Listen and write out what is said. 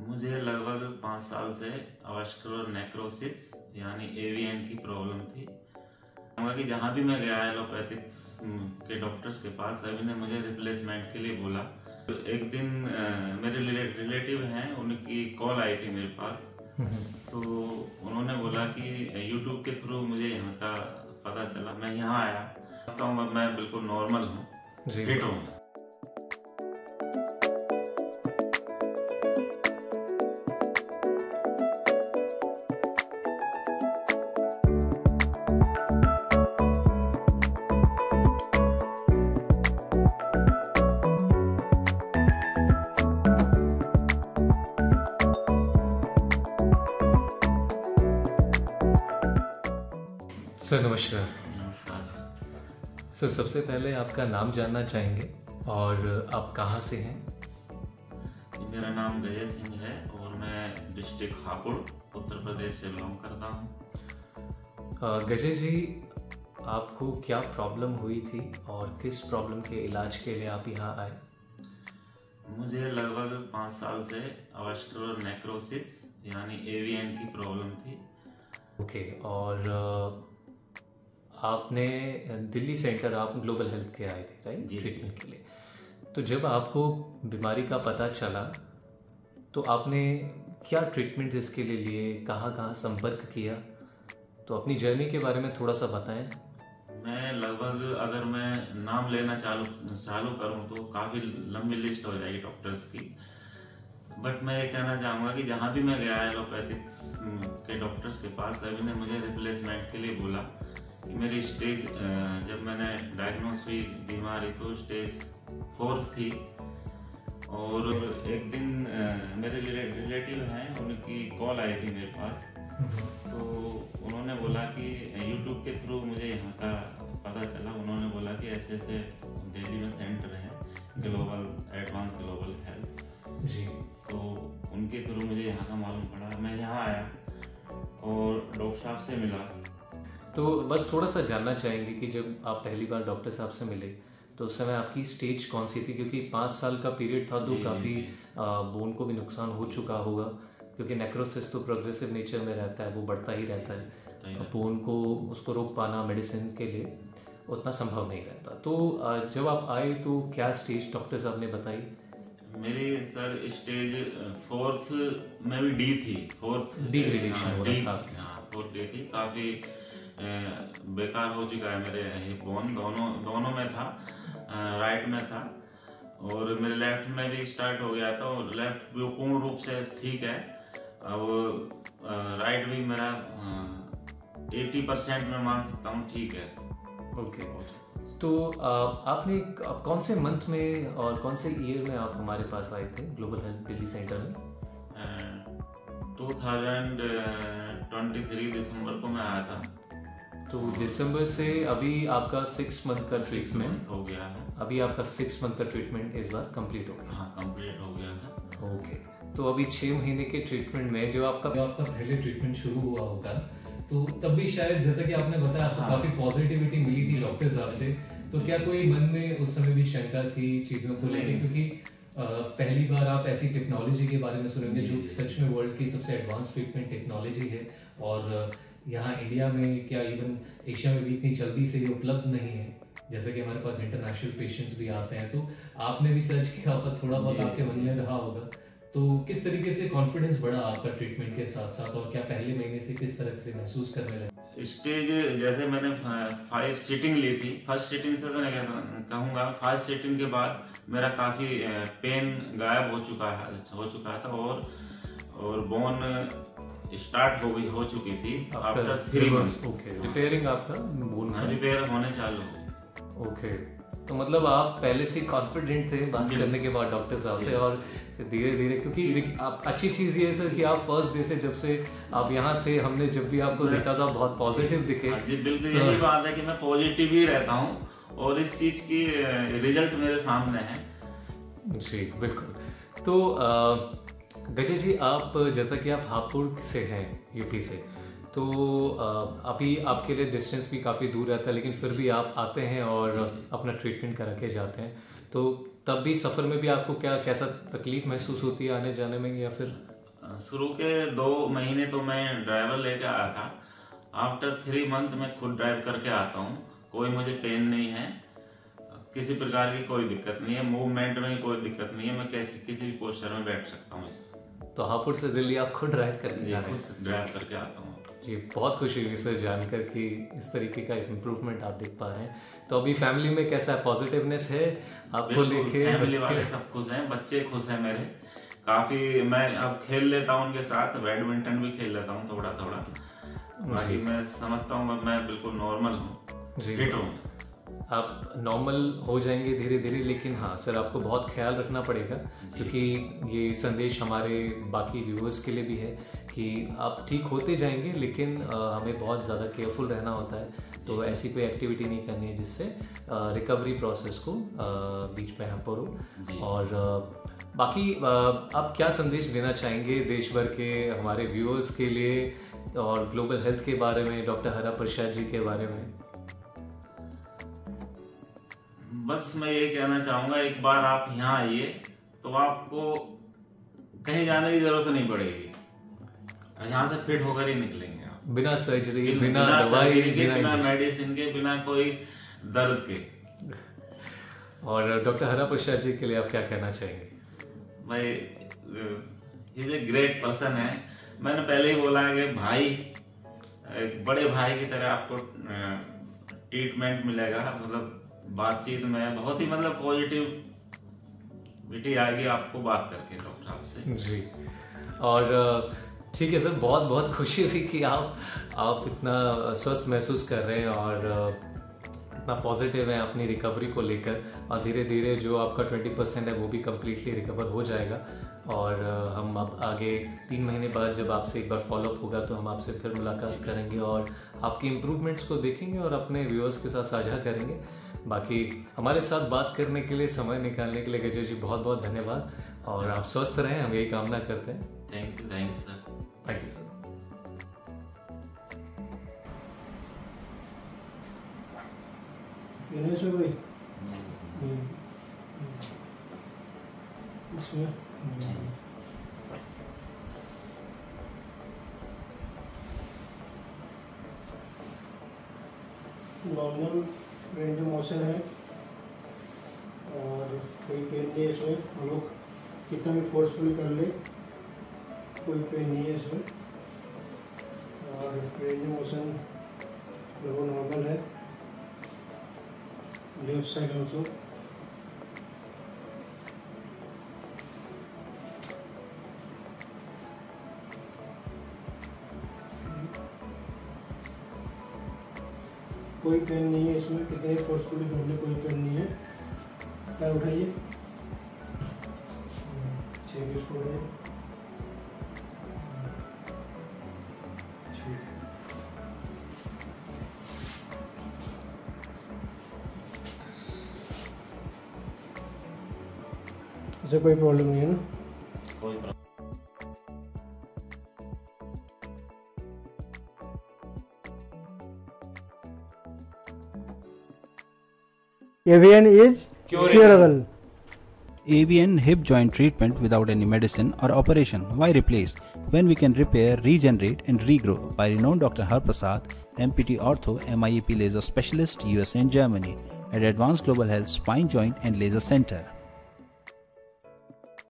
मुझे लगभग 5 साल से अवास्कुलर नेक्रोसिस यानी एवीएन की प्रॉब्लम थी। कहूँगा कि जहाँ भी मैं गया एलोपैथिक्स के डॉक्टर्स के पास, सभी ने मुझे रिप्लेसमेंट के लिए बोला। एक दिन मेरे रिलेटिव हैं, उनकी कॉल आई थी मेरे पास, तो उन्होंने बोला कि यूट्यूब के थ्रू मुझे यहाँ का पता चला। मैं यहाँ आया, तो मैं बिल्कुल नॉर्मल हूँ, फिट हूँ। सर नमस्कार। सर सबसे पहले आपका नाम जानना चाहेंगे और आप कहाँ से हैं? मेरा नाम गजय सिंह है और मैं डिस्ट्रिक्ट हापुड़ उत्तर प्रदेश से बिलोंग करता हूँ। गजय जी, आपको क्या प्रॉब्लम हुई थी और किस प्रॉब्लम के इलाज के लिए आप यहाँ आए? मुझे लगभग 5 साल से अवास्कुलर नेक्रोसिस यानी एवीएन की प्रॉब्लम थी। ओके, और आपने दिल्ली सेंटर, आप ग्लोबल हेल्थ के आए थे राइट, ट्रीटमेंट के लिए। तो जब आपको बीमारी का पता चला तो आपने क्या ट्रीटमेंट इसके लिए लिए, कहाँ कहाँ संपर्क किया? तो अपनी जर्नी के बारे में थोड़ा सा बताएं। मैं लगभग, अगर मैं नाम लेना चालू करूं तो काफ़ी लंबी लिस्ट हो जाएगी डॉक्टर्स की। बट मैं ये कहना चाहूँगा कि जहाँ भी मैं गया एलोपैथिक्स के डॉक्टर्स के पास, सभी ने मुझे रिप्लेसमेंट के लिए बोला कि मेरी स्टेज, जब मैंने डायग्नोस हुई बीमारी तो स्टेज 4 थी। और एक दिन मेरे रिलेटिव हैं, उनकी कॉल आई थी मेरे पास, तो उन्होंने बोला कि यूट्यूब के थ्रू मुझे यहाँ का पता चला। उन्होंने बोला कि ऐसे ऐसे दिल्ली में सेंटर है, एडवांस ग्लोबल हेल्थ जी, तो उनके थ्रू मुझे यहाँ का मालूम पड़ा। मैं यहाँ आया और डॉक्टर साहब से मिला। तो बस थोड़ा सा जानना चाहेंगे कि जब आप पहली बार डॉक्टर साहब से मिले तो उस समय आपकी स्टेज कौन सी थी? क्योंकि 5 साल का पीरियड था तो काफ़ी बोन को भी नुकसान हो चुका होगा, क्योंकि नेक्रोसिस तो प्रोग्रेसिव नेचर में रहता है, वो बढ़ता ही रहता है। बोन को उसको रोक पाना मेडिसिन के लिए उतना संभव नहीं रहता। तो जब आप आए तो क्या स्टेज डॉक्टर साहब ने बताई? मेरी सर स्टेज 4th में भी डी थी, 4th डिग्रेडेशन हो रहा था। 4th डी थी, काफ़ी बेकार हो चुका है। मेरे हिप बोन दोनों में था, राइट में था और मेरे लेफ्ट में भी स्टार्ट हो गया था। और लेफ्ट भी पूर्ण रूप से ठीक है, अब राइट भी मेरा 80% में मान सकता हूँ ठीक है। ओके, तो आपने कौन से मंथ में और कौन से ईयर में आप हमारे पास आए थे ग्लोबल हेल्थ दिल्ली सेंटर में? 2023 दिसंबर को मैं आया था। तो दिसंबर से अभी आपका 6 मंथ का ट्रीटमेंट हो गया है। अभी आपका 6 मंथ का ट्रीटमेंट इस बार कंप्लीट हो गया? हाँ, कंप्लीट हो गया है। ओके, तो अभी 6 महीने के ट्रीटमेंट में जो आपका पहले ट्रीटमेंट शुरू हुआ होगा, तो तब भी शायद जैसा कि आपने बताया आपको काफी पॉजिटिविटी मिली थी डॉक्टर साहब से, तो क्या कोई मन में उस समय भी शंका थी चीजों को लेकर? क्योंकि पहली बार आप ऐसी टेक्नोलॉजी के बारे में सुनेंगे जो सच में वर्ल्ड की सबसे एडवांस ट्रीटमेंट टेक्नोलॉजी है, और यहाँ इंडिया में क्या इवन एशिया में भी इतनी जल्दी से ये उपलब्ध नहीं है, जैसे कि हमारे पास इंटरनेशनल पेशेंट्स भी आते हैं। तो आपने भी सर्च किया होगा, थोड़ा बहुत आपके मन में रहा होगा, तो किस तरीके से कॉन्फिडेंस बढ़ा आपका ट्रीटमेंट के साथ साथ, और क्या पहले महीने से किस तरह से महसूस करने लगे? स्टेज जैसे मैंने 5 सीटिंग ली थी, फर्स्ट सीटिंग से तो नहीं कहूँगा, 5 सीटिंग के बाद मेरा काफ़ी पेन गायब हो चुका था और बोन स्टार्ट हो चुकी थी आफ्टर 3 मंथ्स। ओके, रिपेयरिंग आपका बोन रिपेयर होने चालू हो। ओके, तो मतलब आप पहले से कॉन्फिडेंट थे बात करने के बाद डॉक्टर साहब से, और धीरे धीरे, क्योंकि आप अच्छी चीज़ ये है सर कि आप फर्स्ट डे से जब से आप यहाँ थे, हमने जब भी आपको देखा था बहुत पॉजिटिव दिखे। जी बिल्कुल, यही बात है कि मैं पॉजिटिव ही रहता हूँ और इस चीज़ की रिजल्ट मेरे सामने है। जी बिल्कुल। तो गजय जी, आप जैसा कि आप हापुड़ से हैं, यूपी से, तो अभी आपके लिए डिस्टेंस भी काफ़ी दूर रहता है, लेकिन फिर भी आप आते हैं और अपना ट्रीटमेंट करा के जाते हैं। तो तब भी सफ़र में भी आपको कैसा तकलीफ महसूस होती है आने जाने में, या फिर? शुरू के 2 महीने तो मैं ड्राइवर लेके आया था। आफ्टर 3 मंथ मैं खुद ड्राइव करके आता हूँ। कोई मुझे पेन नहीं है, किसी प्रकार की कोई दिक्कत नहीं है, मूवमेंट में कोई दिक्कत नहीं है। मैं किसी भी पोस्चर में बैठ सकता हूँ। तो हापुड़ से दिल्ली आप खुद ड्राइव करके जा रहे हैं? ड्राइव करके आता हूँ जी। बहुत खुशी हुई सर जानकर कि इस तरीके का इम्प्रूवमेंट आप देख पा रहे हैं। तो अभी फैमिली में कैसा पॉजिटिवनेस है आपको लेके? फैमिली वाले सब खुश हैं, बच्चे खुश हैं मेरे काफी। मैं अब खेल लेता हूँ उनके साथ, बैडमिंटन भी खेल लेता हूँ थोड़ा थोड़ा। बाकी मैं समझता हूँ मैं बिल्कुल नॉर्मल हूँ, फिट हूँ। आप नॉर्मल हो जाएंगे धीरे धीरे, लेकिन हाँ सर आपको बहुत ख्याल रखना पड़ेगा, क्योंकि ये संदेश हमारे बाकी व्यूअर्स के लिए भी है कि आप ठीक होते जाएंगे, लेकिन हमें बहुत ज़्यादा केयरफुल रहना होता है। तो ऐसी कोई एक्टिविटी नहीं करनी है जिससे रिकवरी प्रोसेस को बीच में हैम्पर हो। और बाकी आप क्या संदेश देना चाहेंगे देश भर के हमारे व्यूअर्स के लिए और ग्लोबल हेल्थ के बारे में, डॉक्टर हरा प्रसाद जी के बारे में? बस मैं ये कहना चाहूँगा, एक बार आप यहाँ आइए तो आपको कहीं जाने की जरूरत नहीं पड़ेगी। यहाँ से फिट होकर ही निकलेंगे आप, बिना सर्जरी, बिना दवाई, बिना मेडिसिन के, बिना कोई दर्द के। और डॉक्टर हरा प्रसाद जी के लिए आप क्या कहना चाहेंगे? भाई इज ए ग्रेट पर्सन है। मैंने पहले ही बोला है कि भाई, एक बड़े भाई की तरह आपको ट्रीटमेंट मिलेगा। मतलब बातचीत में बहुत ही पॉजिटिविटी आएगी आपको बात करके डॉक्टर साहब से जी। और ठीक है सर, बहुत बहुत खुशी हुई कि आप इतना स्वस्थ महसूस कर रहे हैं और इतना पॉजिटिव है अपनी रिकवरी को लेकर। और धीरे धीरे जो आपका 20% है वो भी कम्प्लीटली रिकवर हो जाएगा। और हम अब आगे 3 महीने बाद जब आपसे एक बार फॉलोअप होगा तो हम आपसे फिर मुलाकात करेंगे और आपकी इम्प्रूवमेंट्स को देखेंगे और अपने व्यूअर्स के साथ साझा करेंगे। बाकी हमारे साथ बात करने के लिए, समय निकालने के लिए गजय जी बहुत बहुत धन्यवाद। और आप स्वस्थ रहें, हम यही कामना करते हैं। Thank you sir. Thank you sir. Normal range of motion है और कोई पेन नहीं है इसमें। हम लोग कितना भी फोर्सफुली कर ले कोई पेन नहीं है इसमें। और रेंज ऑफ मोशन बिल्कुल नॉर्मल है। Left side also. कोई पेन नहीं है इसमें, कितने फोर्सफुली करने कोई पेन नहीं है। पैर उठाइए, इसको इसे कोई प्रॉब्लम नहीं है ना? कोई problem. AVN is curable. AVN hip joint treatment without any medicine or operation. Why replace when we can repair, regenerate and regrow by renowned Dr. Har Prasad, MPT Ortho, MIEP laser specialist, USA and Germany at Advanced Global Health Spine Joint and Laser Center.